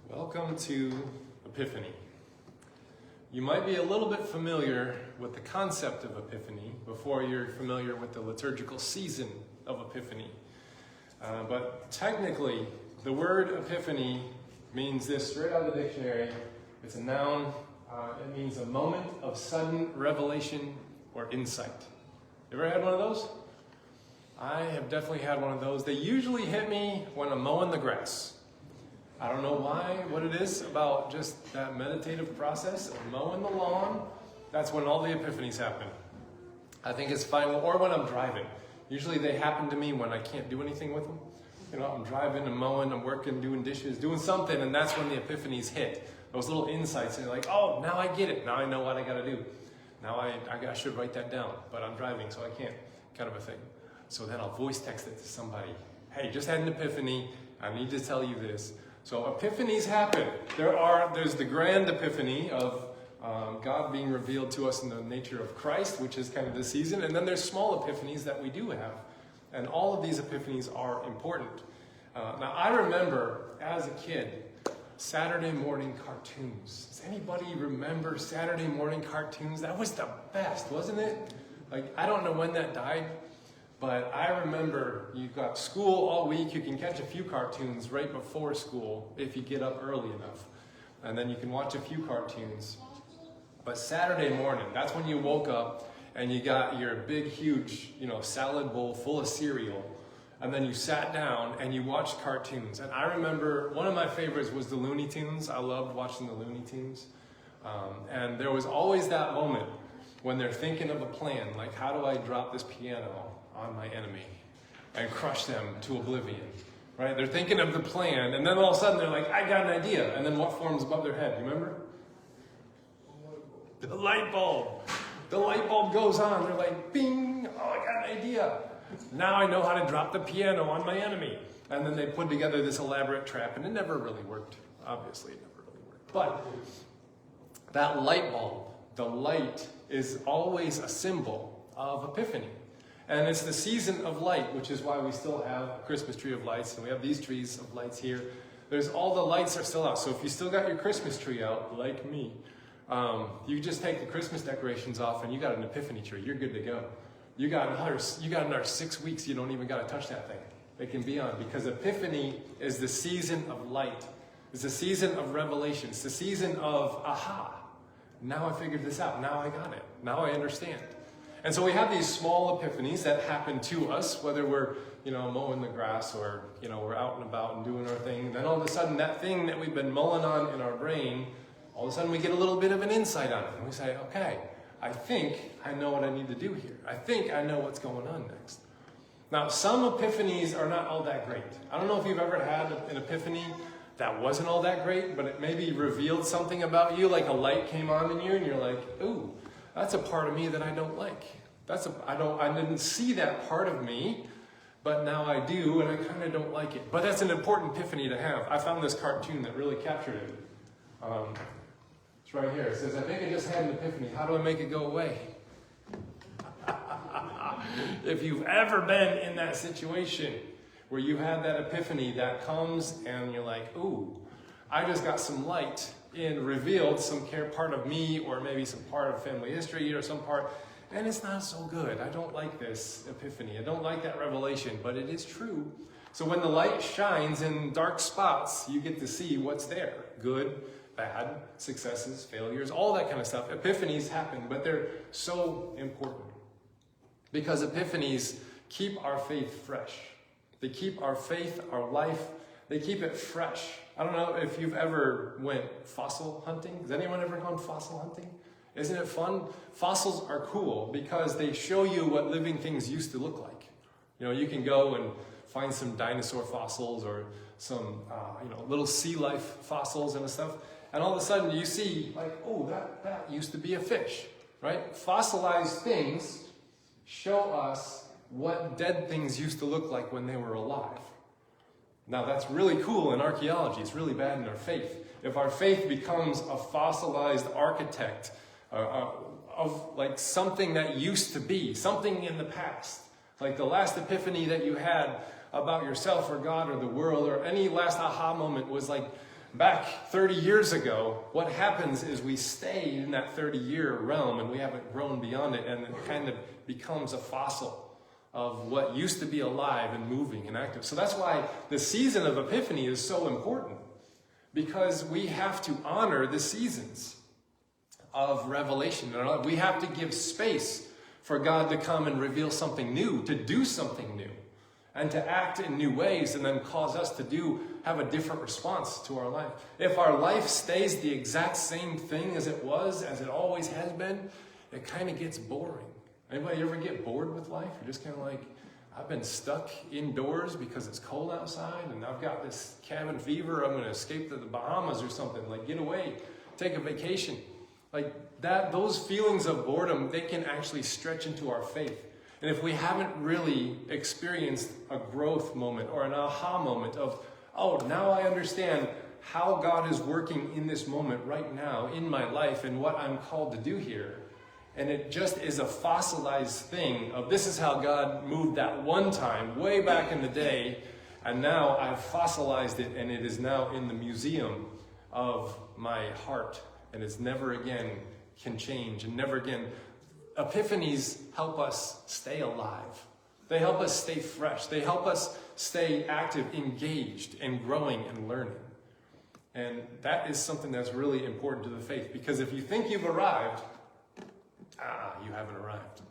Welcome to Epiphany. You might be a little bit familiar with the concept of Epiphany before you're familiar with the liturgical season of Epiphany. But technically, the word Epiphany means this straight out of the dictionary. It's a noun. It means a moment of sudden revelation or insight. You ever had one of those? I have definitely had one of those. They usually hit me when I'm mowing the grass. I don't know why, what it is about just that meditative process of mowing the lawn. That's when all the epiphanies happen. I think it's fine, or when I'm driving. Usually they happen to me when I can't do anything with them. You know, I'm driving, I'm mowing, I'm working, doing dishes, doing something, and that's when the epiphanies hit. Those little insights, and you're like, oh, now I get it. Now I know what I got to do. Now I should write that down, but I'm driving, so I can't, kind of a thing. So then I'll voice text it to somebody. Hey, just had an epiphany. I need to tell you this. So epiphanies happen. There's the grand epiphany of God being revealed to us in the nature of Christ, which is kind of the season. And then there's small epiphanies that we do have. And all of these epiphanies are important. Now I remember as a kid, Saturday morning cartoons. Does anybody remember Saturday morning cartoons? That was the best, wasn't it? Like, I don't know when that died. But I remember you've got school all week. You can catch a few cartoons right before school if you get up early enough. And then you can watch a few cartoons. But Saturday morning, that's when you woke up and you got your big, huge, salad bowl full of cereal. And then you sat down and you watched cartoons. And I remember one of my favorites was the Looney Tunes. I loved watching the Looney Tunes. And there was always that moment when they're thinking of a plan, like, how do I drop this piano on my enemy and crush them to oblivion, right? They're thinking of the plan, and then all of a sudden they're like, I got an idea. And then what forms above their head? You remember? The light bulb. The light bulb goes on. They're like, bing, oh, I got an idea. Now I know how to drop the piano on my enemy. And then they put together this elaborate trap, and it never really worked. Obviously, it never really worked. But that light bulb, the light, is always a symbol of Epiphany. And it's the season of light, which is why we still have a Christmas tree of lights, and we have these trees of lights here. There's all the lights are still out. So if you still got your Christmas tree out, like me, you just take the Christmas decorations off, and you got an Epiphany tree. You're good to go. You got another 6 weeks. You don't even got to touch that thing. It can be on, because Epiphany is the season of light. It's the season of revelation. It's the season of aha. Now I figured this out. Now I got it. Now I understand. And so we have these small epiphanies that happen to us, whether we're, mowing the grass or, we're out and about and doing our thing. And then all of a sudden, that thing that we've been mulling on in our brain, all of a sudden we get a little bit of an insight on it. And we say, okay, I think I know what I need to do here. I think I know what's going on next. Now, some epiphanies are not all that great. I don't know if you've ever had an epiphany that wasn't all that great, but it maybe revealed something about you, like a light came on in you and you're like, ooh, that's a part of me that I don't like. I didn't see that part of me, but now I do, and I kind of don't like it. But that's an important epiphany to have. I found this cartoon that really captured it. It's right here. It says, I think I just had an epiphany. How do I make it go away? If you've ever been in that situation where you had that epiphany that comes and you're like, ooh, I just got some light and revealed some part of me, or maybe some part of family history, or some part, and it's not so good. I don't like this epiphany. I don't like that revelation, but it is true. So when the light shines in dark spots, you get to see what's there. Good, bad, successes, failures, all that kind of stuff. Epiphanies happen, but they're so important. Because epiphanies keep our faith fresh. They keep our faith, our life, they keep it fresh. I don't know if you've ever went fossil hunting. Has anyone ever gone fossil hunting? Isn't it fun? Fossils are cool because they show you what living things used to look like. You can go and find some dinosaur fossils or some, little sea life fossils and stuff. And all of a sudden you see, like, oh, that used to be a fish, right? Fossilized things show us what dead things used to look like when they were alive. Now that's really cool in archaeology. It's really bad in our faith. If our faith becomes a fossilized architect of like something that used to be, something in the past, like the last epiphany that you had about yourself or God or the world, or any last aha moment was like back 30 years ago, what happens is we stay in that 30-year realm and we haven't grown beyond it, and it kind of becomes a fossil of what used to be alive and moving and active. So that's why the season of Epiphany is so important, because we have to honor the seasons of revelation. We have to give space for God to come and reveal something new, to do something new, and to act in new ways, and then cause us to have a different response to our life. If our life stays the exact same thing as it was, as it always has been, it kind of gets boring. Anybody ever get bored with life? You're just kind of like, I've been stuck indoors because it's cold outside, and I've got this cabin fever. I'm going to escape to the Bahamas or something. Like, get away, take a vacation. Like that, those feelings of boredom, they can actually stretch into our faith. And if we haven't really experienced a growth moment or an aha moment of, oh, now I understand how God is working in this moment right now in my life and what I'm called to do here. And it just is a fossilized thing of, this is how God moved that one time way back in the day, and now I've fossilized it, and it is now in the museum of my heart, and it's never again can change, and never again. Epiphanies help us stay alive. They help us stay fresh. They help us stay active, engaged, and growing and learning. And that is something that's really important to the faith, because if you think you've arrived, you haven't arrived.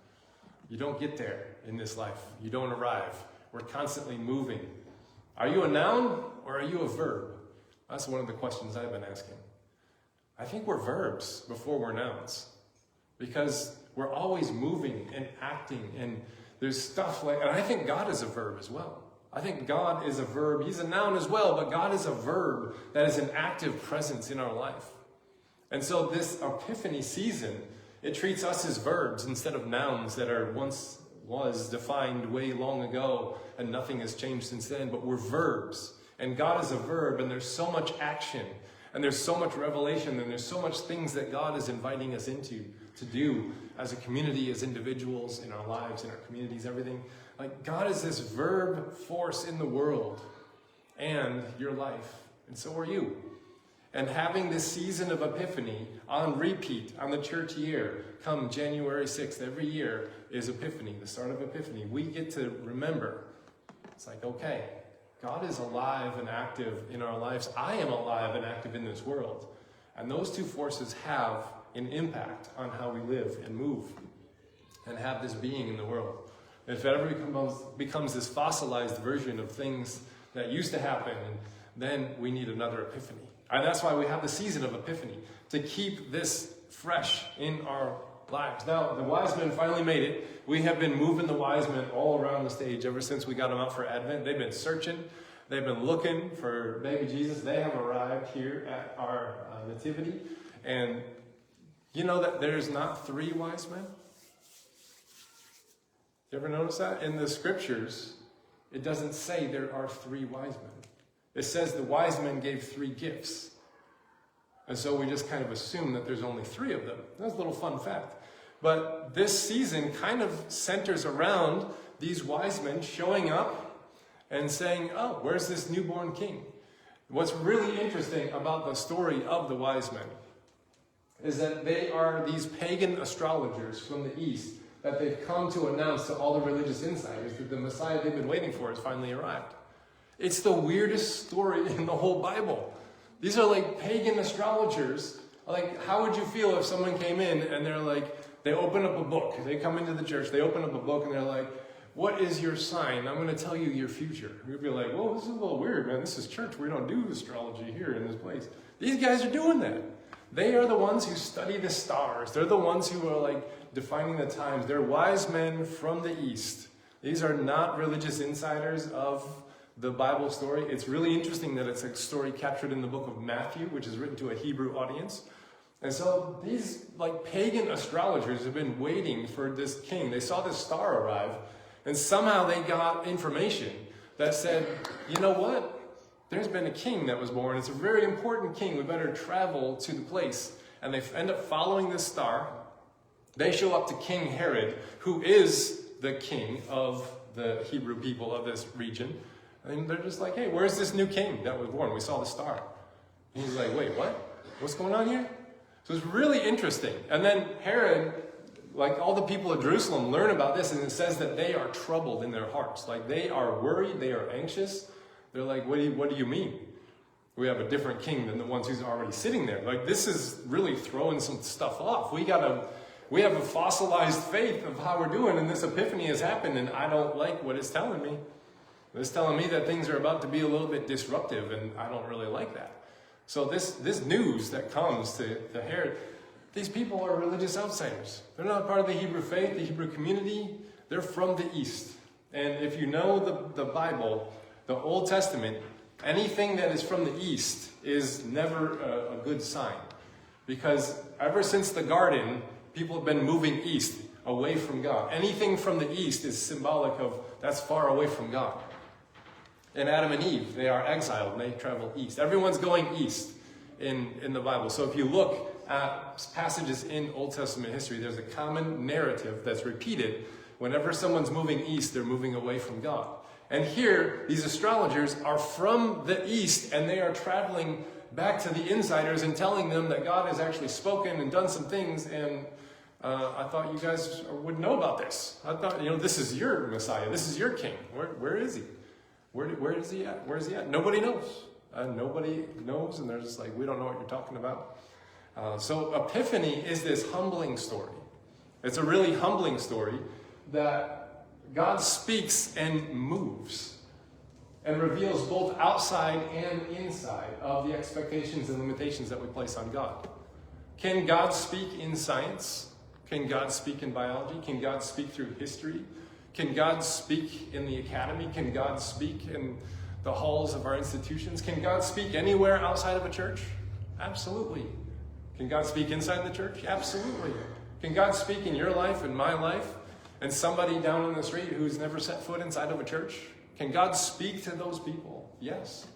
You don't get there in this life. You don't arrive. We're constantly moving. Are you a noun or are you a verb? That's one of the questions I've been asking. I think we're verbs before we're nouns, because we're always moving and acting, and there's stuff like, and I think God is a verb as well. I think God is a verb. He's a noun as well, but God is a verb that is an active presence in our life. And so this Epiphany season, it treats us as verbs instead of nouns that are was defined way long ago, and nothing has changed since then, but we're verbs. And God is a verb, and there's so much action, and there's so much revelation, and there's so much things that God is inviting us into to do as a community, as individuals, in our lives, in our communities, everything. Like, God is this verb force in the world and your life, and so are you. And having this season of Epiphany on repeat on the church year, come January 6th, every year is Epiphany, the start of Epiphany. We get to remember, it's like, okay, God is alive and active in our lives. I am alive and active in this world. And those two forces have an impact on how we live and move and have this being in the world. If it ever becomes this fossilized version of things that used to happen, then we need another Epiphany. And that's why we have the season of Epiphany, to keep this fresh in our lives. Now, the wise men finally made it. We have been moving the wise men all around the stage ever since we got them out for Advent. They've been searching. They've been looking for baby Jesus. They have arrived here at our nativity. And you know that there's not 3 wise men? You ever notice that? In the scriptures, it doesn't say there are 3 wise men. It says the wise men gave 3 gifts. And so we just kind of assume that there's only 3 of them. That's a little fun fact. But this season kind of centers around these wise men showing up and saying, oh, where's this newborn king? What's really interesting about the story of the wise men is that they are these pagan astrologers from the East that they've come to announce to all the religious insiders that the Messiah they've been waiting for has finally arrived. It's the weirdest story in the whole Bible. These are like pagan astrologers. Like, how would you feel if someone came in and they're like, they open up a book. They come into the church, they open up a book, and they're like, what is your sign? I'm going to tell you your future. You'd be like, whoa, this is a little weird, man. This is church. We don't do astrology here in this place. These guys are doing that. They are the ones who study the stars. They're the ones who are like defining the times. They're wise men from the East. These are not religious insiders of the Bible story. It's really interesting that it's a story captured in the book of Matthew, which is written to a Hebrew audience. And so these like pagan astrologers have been waiting for this king. They saw this star arrive, and somehow they got information that said, you know what? There's been a king that was born. It's a very important king. We better travel to the place. And they end up following this star. They show up to King Herod, who is the king of the Hebrew people of this region. And they're just like, hey, where's this new king that was born? We saw the star. He's like, wait, what? What's going on here? So it's really interesting. And then Herod, like all the people of Jerusalem, learn about this, and it says that they are troubled in their hearts. Like they are worried, they are anxious. They're like, what do you mean? We have a different king than the ones who's already sitting there. Like this is really throwing some stuff off. We have a fossilized faith of how we're doing, and this epiphany has happened, and I don't like what it's telling me. It's telling me that things are about to be a little bit disruptive, and I don't really like that. So this news that comes to Herod, these people are religious outsiders. They're not part of the Hebrew faith, the Hebrew community. They're from the East. And if you know the Bible, the Old Testament, anything that is from the East is never a good sign. Because ever since the garden, people have been moving east, away from God. Anything from the East is symbolic of that's far away from God. And Adam and Eve, they are exiled and they travel east. Everyone's going east in the Bible. So if you look at passages in Old Testament history, there's a common narrative that's repeated. Whenever someone's moving east, they're moving away from God. And here, these astrologers are from the east, and they are traveling back to the insiders and telling them that God has actually spoken and done some things, and I thought you guys would know about this. I thought, this is your Messiah. This is your king. Where is he? Where is he at? Where is he at? Nobody knows. Nobody knows, and they're just like, we don't know what you're talking about. So Epiphany is this humbling story. It's a really humbling story that God speaks and moves and reveals both outside and inside of the expectations and limitations that we place on God. Can God speak in science? Can God speak in biology? Can God speak through history? Can God speak in the academy? Can God speak in the halls of our institutions? Can God speak anywhere outside of a church? Absolutely. Can God speak inside the church? Absolutely. Can God speak in your life and my life and somebody down on the street who's never set foot inside of a church? Can God speak to those people? Yes.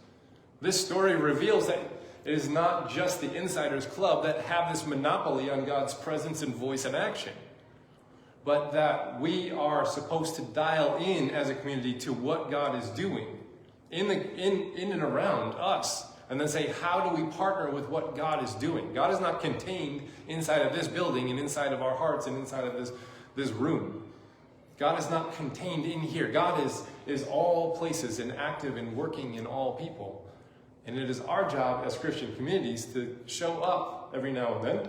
This story reveals that it is not just the insiders club that have this monopoly on God's presence and voice and action, but that we are supposed to dial in as a community to what God is doing in and around us, and then say, how do we partner with what God is doing? God is not contained inside of this building and inside of our hearts and inside of this room. God is not contained in here. God is all places and active and working in all people. And it is our job as Christian communities to show up every now and then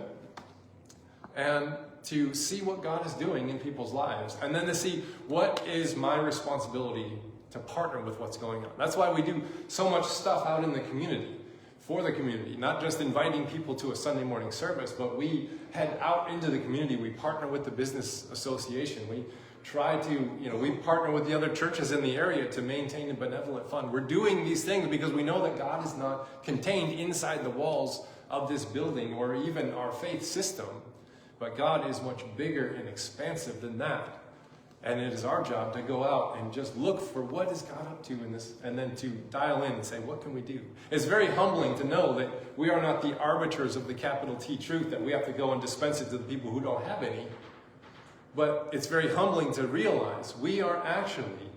and to see what God is doing in people's lives, and then to see what is my responsibility to partner with what's going on. That's why we do so much stuff out in the community, for the community, not just inviting people to a Sunday morning service, but we head out into the community. We partner with the business association. We try to, we partner with the other churches in the area to maintain a benevolent fund. We're doing these things because we know that God is not contained inside the walls of this building or even our faith system. But God is much bigger and expansive than that. And it is our job to go out and just look for what is God up to in this, and then to dial in and say, what can we do? It's very humbling to know that we are not the arbiters of the capital T truth, that we have to go and dispense it to the people who don't have any. But it's very humbling to realize we are actually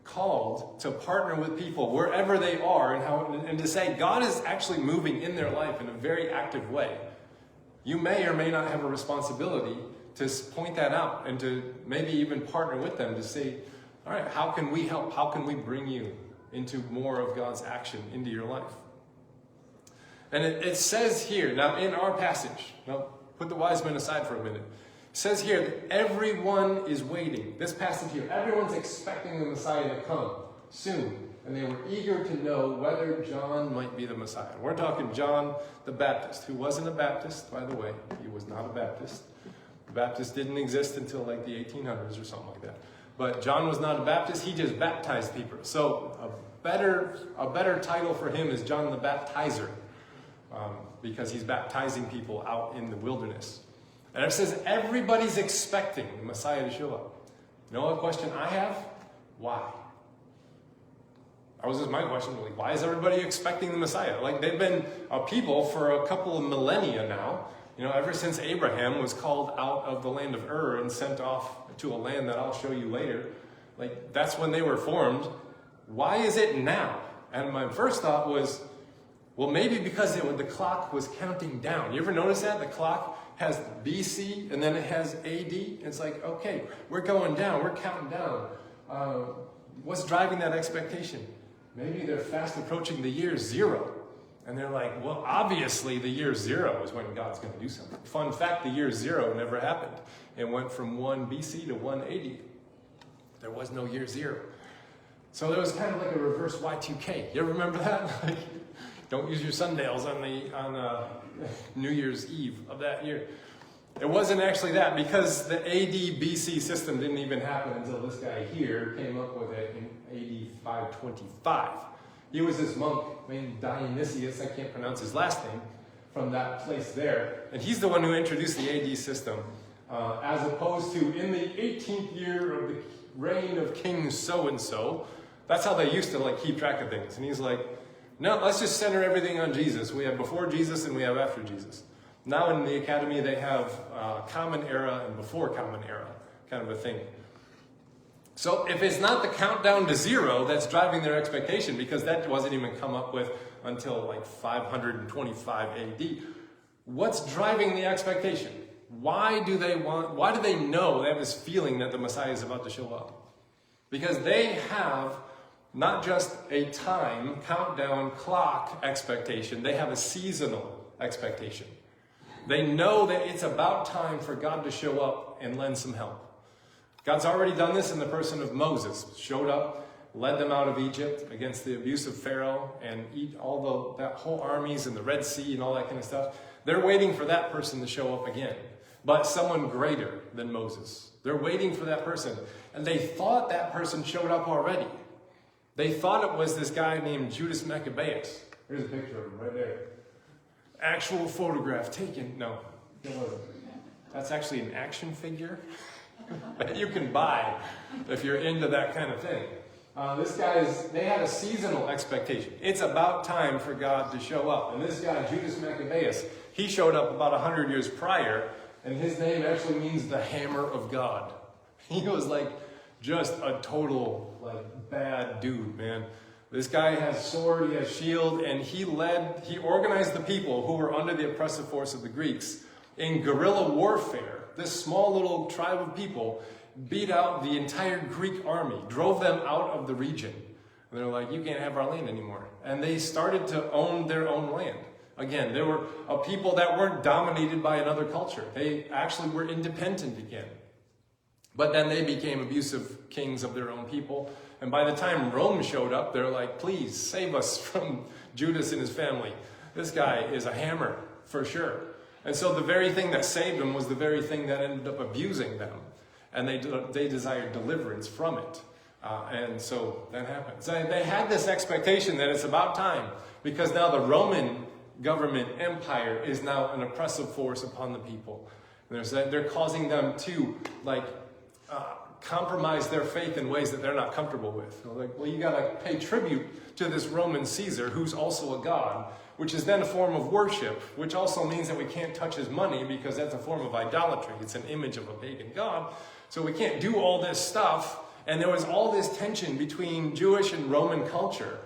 called to partner with people wherever they are, and to say God is actually moving in their life in a very active way. You may or may not have a responsibility to point that out and to maybe even partner with them to say, all right, how can we help? How can we bring you into more of God's action into your life? And it says here, now in our passage, now put the wise men aside for a minute. It says here that everyone is waiting. This passage here, everyone's expecting the Messiah to come soon. And they were eager to know whether John might be the Messiah. We're talking John the Baptist, who wasn't a Baptist, by the way. He was not a Baptist. The Baptist didn't exist until like the 1800s or something like that. But John was not a Baptist. He just baptized people. So a better title for him is John the Baptizer, because he's baptizing people out in the wilderness. And it says everybody's expecting the Messiah to show up. You know what question I have? Why? That was just my question. Like, why is everybody expecting the Messiah? Like, they've been a people for a couple of millennia now. Ever since Abraham was called out of the land of Ur and sent off to a land that I'll show you later. Like, that's when they were formed. Why is it now? And my first thought was, Well, maybe because the clock was counting down. You ever notice that? The clock has BC and then it has AD. It's like, okay, we're going down, we're counting down. What's driving that expectation? Maybe they're fast approaching the year 0. And they're like, well, obviously the year 0 is when God's going to do something. Fun fact, the year 0 never happened. It went from 1 BC to 1 AD. There was no year 0. So there was kind of like a reverse Y2K. You ever remember that? Don't use your sundials on New Year's Eve of that year. It wasn't actually that, because the AD BC system didn't even happen until this guy here came up with it in AD 525. He was this monk named Dionysius, I can't pronounce his last name, from that place there. And he's the one who introduced the AD system, as opposed to in the 18th year of the reign of King so-and-so. That's how they used to keep track of things. And he's like, no, let's just center everything on Jesus. We have before Jesus and we have after Jesus. Now in the academy they have common era and before common era, kind of a thing. So if it's not the countdown to 0 that's driving their expectation, because that wasn't even come up with until 525 AD, what's driving the expectation? Why do they know, they have this feeling that the Messiah is about to show up? Because they have not just a time, countdown, clock expectation, they have a seasonal expectation. They know that it's about time for God to show up and lend some help. God's already done this in the person of Moses. Showed up, led them out of Egypt against the abuse of Pharaoh and that whole armies and the Red Sea and all that kind of stuff. They're waiting for that person to show up again. But someone greater than Moses. They're waiting for that person. And they thought that person showed up already. They thought it was this guy named Judas Maccabeus. Here's a picture of him right there. Actual photograph taken. No, that's actually an action figure that you can buy if you're into that kind of thing. They had a seasonal expectation. It's about time for God to show up. And this guy, Judas Maccabeus, he showed up about 100 years prior, and his name actually means the hammer of God. He was just a total bad dude, man. This guy has sword, he has shield, and he organized the people who were under the oppressive force of the Greeks in guerrilla warfare. This small little tribe of people beat out the entire Greek army, drove them out of the region. And they're like, you can't have our land anymore. And they started to own their own land. Again, they were a people that weren't dominated by another culture. They actually were independent again. But then they became abusive kings of their own people. And by the time Rome showed up, they're like, please save us from Judas and his family. This guy is a hammer, for sure. And so the very thing that saved them was the very thing that ended up abusing them. And they desired deliverance from it. And so that happened. So they had this expectation that it's about time, because now the Roman government empire is now an oppressive force upon the people. And they're causing them to compromise their faith in ways that they're not comfortable with. Well, you got to pay tribute to this Roman Caesar, who's also a god, which is then a form of worship, which also means that we can't touch his money because that's a form of idolatry. It's an image of a pagan god. So we can't do all this stuff. And there was all this tension between Jewish and Roman culture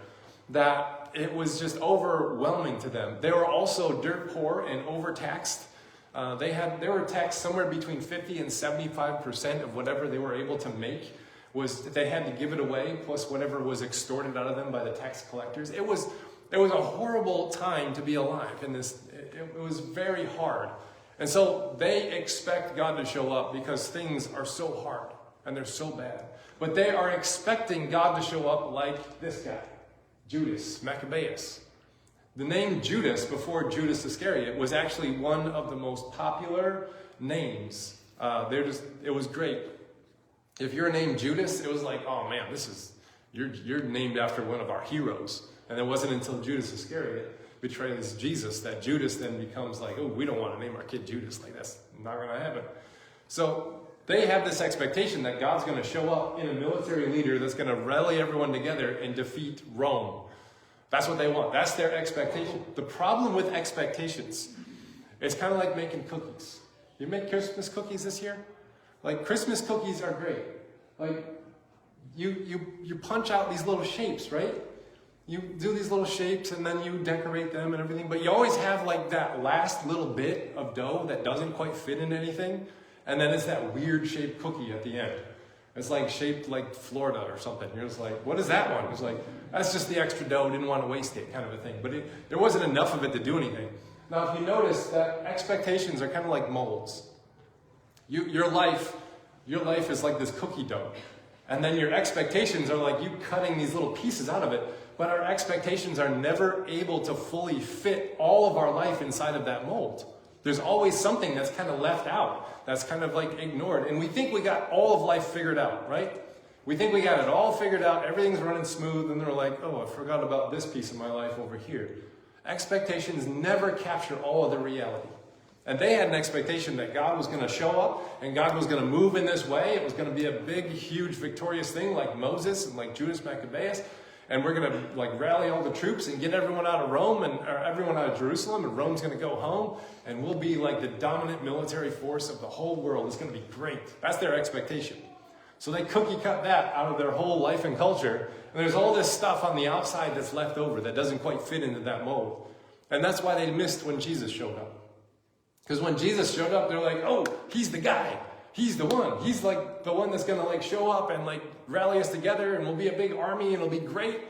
that it was just overwhelming to them. They were also dirt poor and overtaxed. They were taxed somewhere between 50 and 75% of whatever they were able to make. They had to give it away, plus whatever was extorted out of them by the tax collectors. It was a horrible time to be alive in this. It was very hard. And so they expect God to show up because things are so hard and they're so bad. But they are expecting God to show up like this guy, Judas Maccabeus. The name Judas, before Judas Iscariot, was actually one of the most popular names. It was great. If you're named Judas, it was like, oh man, you're named after one of our heroes. And it wasn't until Judas Iscariot betrays Jesus that Judas then becomes like, oh, we don't want to name our kid Judas. That's not going to happen. So they have this expectation that God's going to show up in a military leader that's going to rally everyone together and defeat Rome. That's what they want. That's their expectation. The problem with expectations, it's kind of like making cookies. You make Christmas cookies this year? Christmas cookies are great. You punch out these little shapes, right? You do these little shapes and then you decorate them and everything, but you always have like that last little bit of dough that doesn't quite fit in anything, and then it's that weird shaped cookie at the end. It's like shaped like Florida or something. You're just like, what is that one? It's like, that's just the extra dough, didn't want to waste it, kind of a thing. But there wasn't enough of it to do anything. Now, if you notice that expectations are kind of like molds. Your life is like this cookie dough. And then your expectations are like you cutting these little pieces out of it. But our expectations are never able to fully fit all of our life inside of that mold. There's always something that's kind of left out, that's kind of like ignored. And we think we got all of life figured out, right? We think we got it all figured out, everything's running smooth, and they're like, oh, I forgot about this piece of my life over here. Expectations never capture all of the reality. And they had an expectation that God was going to show up and God was going to move in this way. It was going to be a big, huge, victorious thing like Moses and like Judas Maccabeus. And we're going to like rally all the troops and get everyone out of Rome or everyone out of Jerusalem, and Rome's going to go home, and we'll be like the dominant military force of the whole world. It's going to be great. That's their expectation. So they cookie cut that out of their whole life and culture, and there's all this stuff on the outside that's left over that doesn't quite fit into that mold. And that's why they missed when Jesus showed up. Because when Jesus showed up, they're like, oh, he's the guy. He's the one. He's like the one that's going to like show up and like rally us together, and we'll be a big army and it'll be great.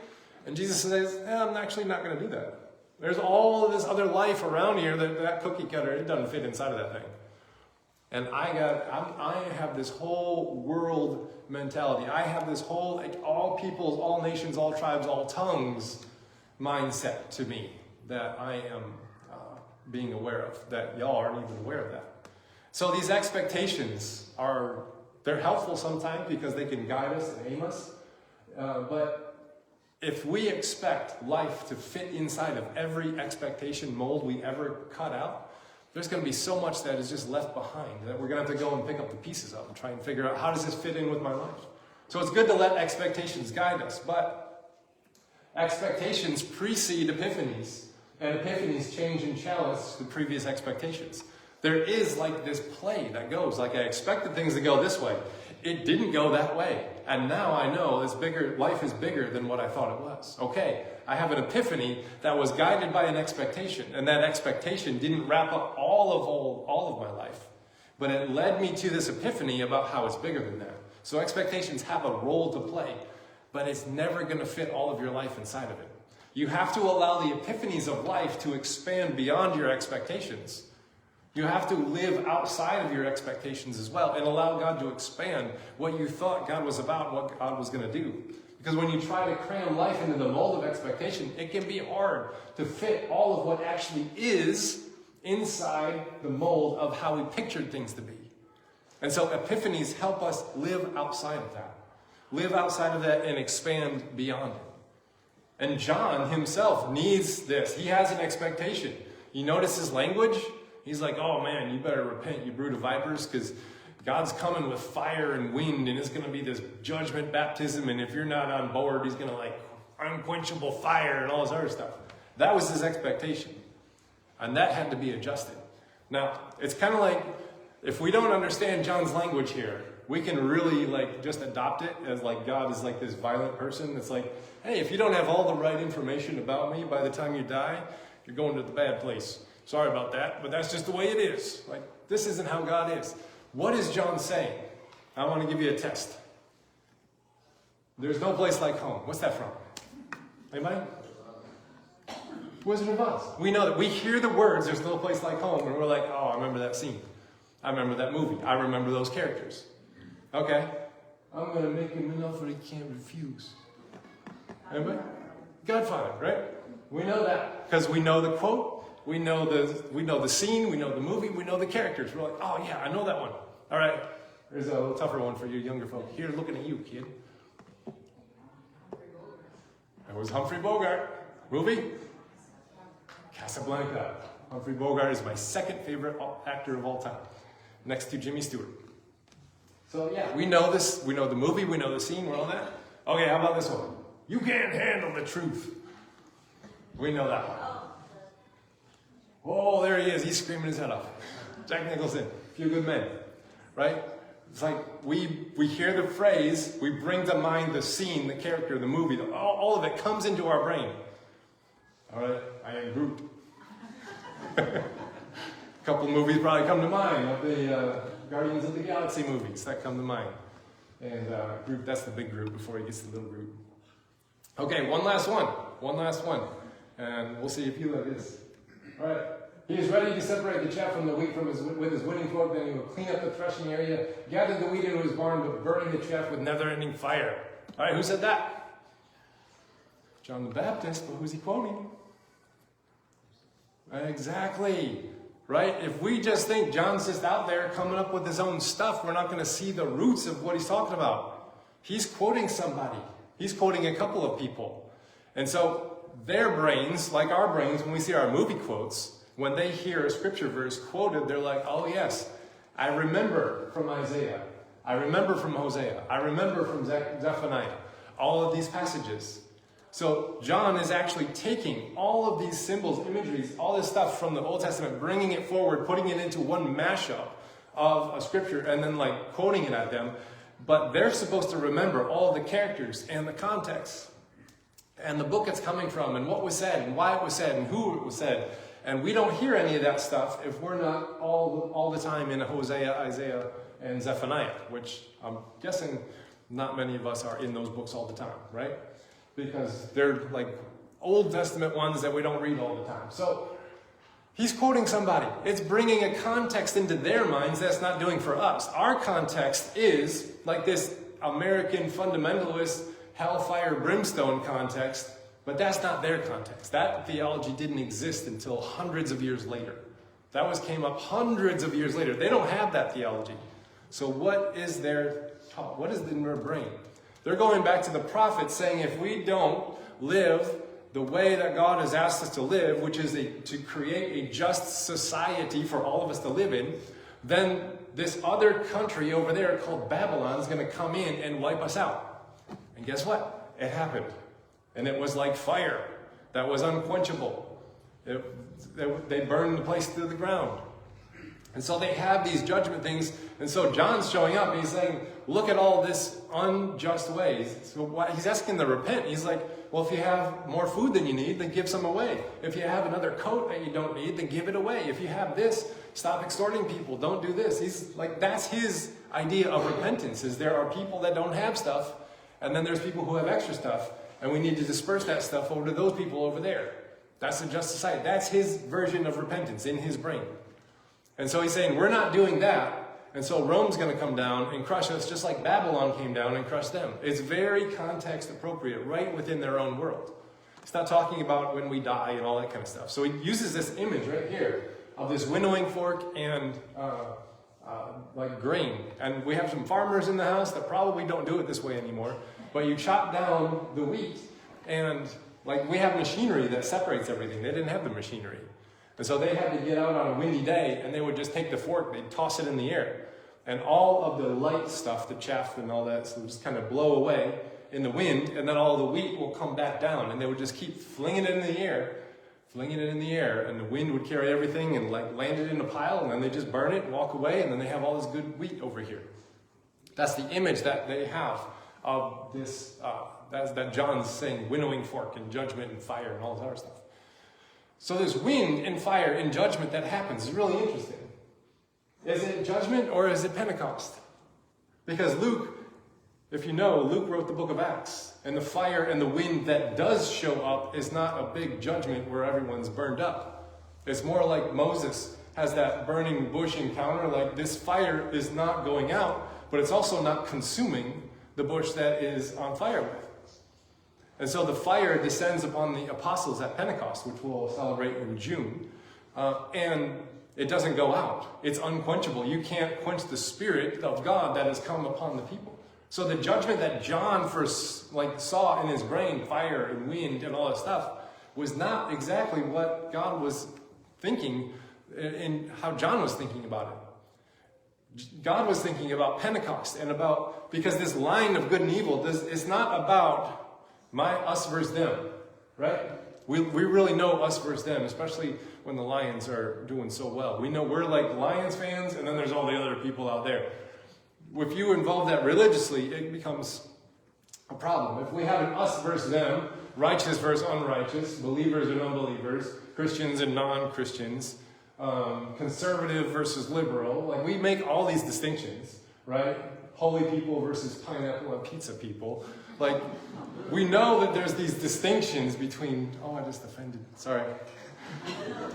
And Jesus says, I'm actually not going to do that. There's all of this other life around here that cookie cutter, it doesn't fit inside of that thing. And I have this whole world mentality. I have this whole like, all peoples, all nations, all tribes, all tongues mindset to me that I am being aware of, that y'all aren't even aware of that. So these expectations they're helpful sometimes because they can guide us and aim us. But if we expect life to fit inside of every expectation mold we ever cut out, there's going to be so much that is just left behind that we're going to have to go and pick up the pieces of and try and figure out how does this fit in with my life. So it's good to let expectations guide us, but expectations precede epiphanies, and epiphanies change and challenge the previous expectations. There is like this play that goes, like I expected things to go this way. It didn't go that way. And now I know life is bigger than what I thought it was. Okay, I have an epiphany that was guided by an expectation. And that expectation didn't wrap up all of my life. But it led me to this epiphany about how it's bigger than that. So expectations have a role to play, but it's never going to fit all of your life inside of it. You have to allow the epiphanies of life to expand beyond your expectations. You have to live outside of your expectations as well and allow God to expand what you thought God was about, what God was going to do. Because when you try to cram life into the mold of expectation, it can be hard to fit all of what actually is inside the mold of how we pictured things to be. And so epiphanies help us live outside of that. Live outside of that and expand beyond it. And John himself needs this. He has an expectation. You notice his language? He's like, oh man, you better repent, you brood of vipers, because God's coming with fire and wind, and it's going to be this judgment baptism, and if you're not on board, he's going to like unquenchable fire and all this other stuff. That was his expectation. And that had to be adjusted. Now, it's kind of like, if we don't understand John's language here, we can really like just adopt it as like God is like this violent person. It's like, hey, if you don't have all the right information about me by the time you die, you're going to the bad place. Sorry about that, but that's just the way it is. Like, this isn't how God is. What is John saying? I want to give you a test. There's no place like home. What's that from? Anybody? Wizard of Oz. We know that. We hear the words, there's no place like home, and we're like, oh, I remember that scene. I remember that movie. I remember those characters. Okay. I'm going to make him an offer he can't refuse. Anybody? Godfather, right? We know that because we know the quote. We know the scene, we know the movie, we know the characters. We're like, oh yeah, I know that one. All right, there's a little tougher one for you younger folk. Here, looking at you, kid. That was Humphrey Bogart. Movie? Casablanca. Humphrey Bogart is my second favorite actor of all time, next to Jimmy Stewart. So yeah, we know this. We know the movie, we know the scene, we're all that. Okay, how about this one? You can't handle the truth. We know that one. Oh, there he is. He's screaming his head off. Jack Nicholson, Few Good Men, right? It's like we hear the phrase, we bring to mind the scene, the character, the movie, all of it comes into our brain. All right, I am Groot. A couple movies probably come to mind, like the Guardians of the Galaxy movies that come to mind. And Groot, that's the big Groot before he gets to little Groot. Okay, one last one. And we'll see if you like this. All right. He is ready to separate the chaff from the wheat with his winning fork. Then he will clean up the threshing area, gather the wheat into his barn, but burning the chaff with never-ending fire. All right, who said that? John the Baptist, but who's he quoting? Exactly. Right? If we just think John's just out there coming up with his own stuff, we're not going to see the roots of what he's talking about. He's quoting somebody. He's quoting a couple of people. And so their brains, like our brains, when we see our movie quotes, when they hear a scripture verse quoted, they're like, oh yes, I remember from Isaiah. I remember from Hosea. I remember from Zephaniah. All of these passages. So John is actually taking all of these symbols, imageries, all this stuff from the Old Testament, bringing it forward, putting it into one mashup of a scripture, and then like quoting it at them. But they're supposed to remember all the characters and the context and the book it's coming from and what was said and why it was said and who it was said. And we don't hear any of that stuff if we're not all the time in Hosea, Isaiah, and Zephaniah, which I'm guessing not many of us are in those books all the time, right? Because they're like Old Testament ones that we don't read all the time. So he's quoting somebody. It's bringing a context into their minds that's not doing for us. Our context is like this American fundamentalist hellfire brimstone context. But that's not their context. That theology didn't exist until hundreds of years later. That came up hundreds of years later. They don't have that theology. So what is their thought? What is in their brain? They're going back to the prophets saying if we don't live the way that God has asked us to live, which is to create a just society for all of us to live in, then this other country over there called Babylon is going to come in and wipe us out. And guess what? It happened. And it was like fire that was unquenchable. They burned the place to the ground. And so they have these judgment things. And so John's showing up and he's saying, look at all this unjust ways. So he's asking them to repent. He's like, well, if you have more food than you need, then give some away. If you have another coat that you don't need, then give it away. If you have this, stop extorting people. Don't do this. He's like, that's his idea of repentance, is there are people that don't have stuff, and then there's people who have extra stuff. And we need to disperse that stuff over to those people over there. That's a just society. That's his version of repentance in his brain. And so he's saying, we're not doing that. And so Rome's going to come down and crush us just like Babylon came down and crushed them. It's very context appropriate, right within their own world. It's not talking about when we die and all that kind of stuff. So he uses this image right here of this winnowing fork and like grain. And we have some farmers in the house that probably don't do it this way anymore. But you chop down the wheat, and like we have machinery that separates everything. They didn't have the machinery. And so they had to get out on a windy day, and they would just take the fork, they'd toss it in the air. And all of the light stuff, the chaff and all that, so just kind of blow away in the wind, and then all the wheat will come back down. And they would just keep flinging it in the air, and the wind would carry everything and like land it in a pile, and then they just burn it and walk away, and then they have all this good wheat over here. That's the image that they have of this, that John's saying, winnowing fork and judgment and fire and all this other stuff. So there's wind and fire and judgment that happens. It's really interesting. Is it judgment or is it Pentecost? Because Luke, if you know, Luke wrote the book of Acts. And the fire and the wind that does show up is not a big judgment where everyone's burned up. It's more like Moses has that burning bush encounter, like this fire is not going out, but it's also not consuming the bush that is on fire with. And so the fire descends upon the apostles at Pentecost, which we'll celebrate in June. And it doesn't go out. It's unquenchable. You can't quench the Spirit of God that has come upon the people. So the judgment that John first saw in his brain, fire and wind and all that stuff, was not exactly what God was thinking and how John was thinking about it. God was thinking about Pentecost and about, because this line of good and evil is not about us versus them, right? We really know us versus them, especially when the Lions are doing so well. We know we're like Lions fans, and then there's all the other people out there. if you involve that religiously, it becomes a problem. If we have an us versus them, righteous versus unrighteous, believers and unbelievers, Christians and non-Christians, conservative versus liberal, like we make all these distinctions, right? Holy people versus pineapple and pizza people. Like, we know that there's these distinctions between, oh, I just offended, sorry.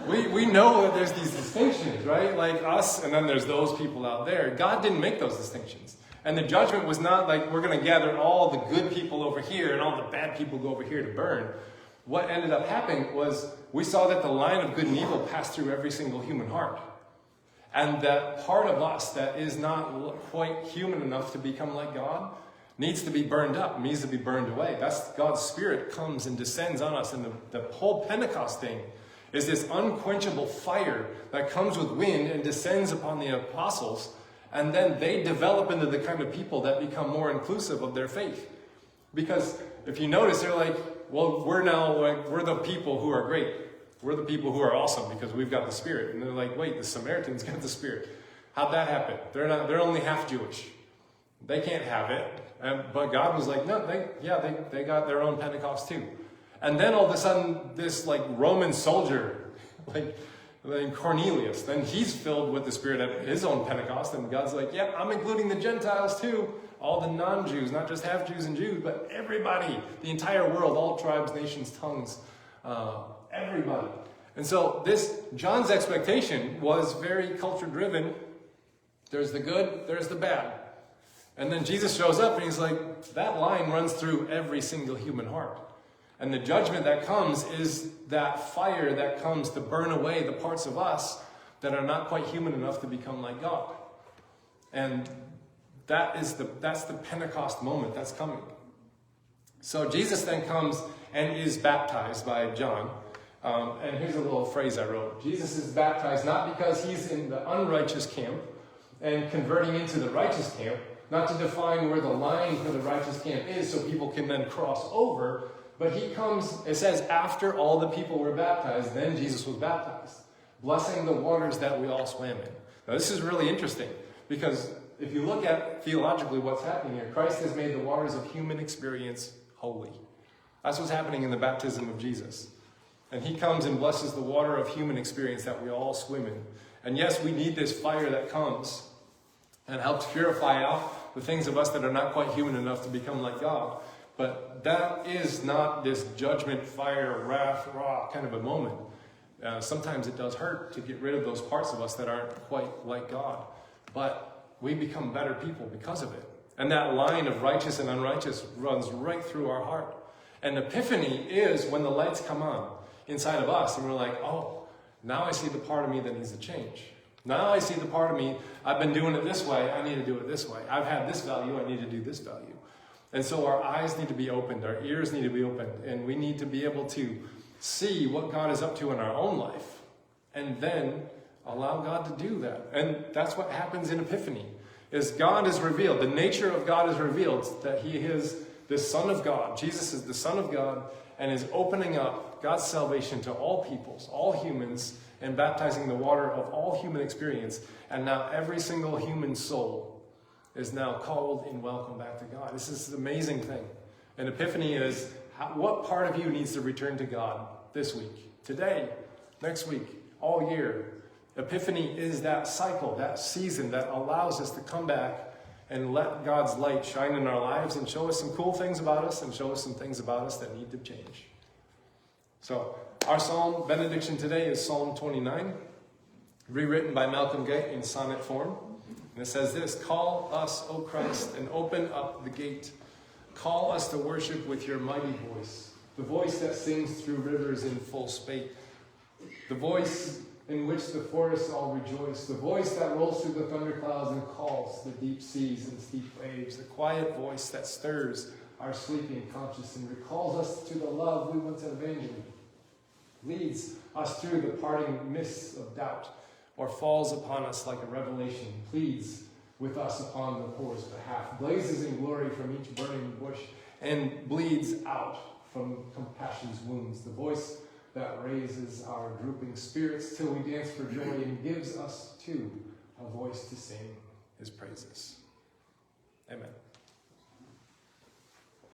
We know that there's these distinctions, right? Like us, and then there's those people out there. God didn't make those distinctions. And the judgment was not like we're going to gather all the good people over here and all the bad people go over here to burn. What ended up happening was we saw that the line of good and evil passed through every single human heart. And that part of us that is not quite human enough to become like God needs to be burned up, needs to be burned away. That's God's Spirit comes and descends on us. And the whole Pentecost thing is this unquenchable fire that comes with wind and descends upon the apostles. And then they develop into the kind of people that become more inclusive of their faith. Because if you notice, they're like, well, we're the people who are great. We're the people who are awesome because we've got the Spirit. And they're like, wait, the Samaritans got the Spirit. How'd that happen? They're only half Jewish. They can't have it. But God was like, no, they got their own Pentecost too. And then all of a sudden, this like Roman soldier, like Cornelius, then he's filled with the Spirit at his own Pentecost. And God's like, yeah, I'm including the Gentiles too. All the non-Jews, not just half Jews and Jews, but everybody, the entire world, all tribes, nations, tongues, everybody. And so John's expectation was very culture-driven. There's the good, there's the bad. And then Jesus shows up and he's like, that line runs through every single human heart. And the judgment that comes is that fire that comes to burn away the parts of us that are not quite human enough to become like God. And that's the Pentecost moment that's coming. So Jesus then comes and is baptized by John. And here's a little phrase I wrote. Jesus is baptized not because he's in the unrighteous camp and converting into the righteous camp, not to define where the line for the righteous camp is so people can then cross over, but he comes, it says, after all the people were baptized, then Jesus was baptized, blessing the waters that we all swam in. Now this is really interesting, because if you look at theologically what's happening here, Christ has made the waters of human experience holy. That's what's happening in the baptism of Jesus. And he comes and blesses the water of human experience that we all swim in. And yes, we need this fire that comes and helps purify out the things of us that are not quite human enough to become like God. But that is not this judgment, fire, wrath, raw kind of a moment. Sometimes it does hurt to get rid of those parts of us that aren't quite like God. But we become better people because of it. And that line of righteous and unrighteous runs right through our heart. And epiphany is when the lights come on inside of us and we're like, oh, now I see the part of me that needs to change. Now I see the part of me, I've been doing it this way, I need to do it this way. I've had this value, I need to do this value. And so our eyes need to be opened, our ears need to be opened, and we need to be able to see what God is up to in our own life, and then allow God to do that. And that's what happens in Epiphany, is God is revealed, the nature of God is revealed, that he is the Son of God. Jesus is the Son of God, and is opening up God's salvation to all peoples, all humans, and baptizing the water of all human experience. And now every single human soul is now called and welcomed back to God. This is an amazing thing. And Epiphany is what part of you needs to return to God this week, today, next week, all year. Epiphany is that cycle, that season that allows us to come back and let God's light shine in our lives and show us some cool things about us and show us some things about us that need to change. So our psalm benediction today is Psalm 29, rewritten by Malcolm Guite in sonnet form. And it says this: call us, O Christ, and open up the gate. Call us to worship with your mighty voice, the voice that sings through rivers in full spate, the voice in which the forests all rejoice, the voice that rolls through the thunderclouds and calls the deep seas and steep waves, the quiet voice that stirs our sleeping conscience and recalls us to the love we once abandoned, leads us through the parting mists of doubt, or falls upon us like a revelation, pleads with us upon the poor's behalf, blazes in glory from each burning bush, and bleeds out from compassion's wounds, the voice that raises our drooping spirits till we dance for joy and gives us, too, a voice to sing his praises. Amen.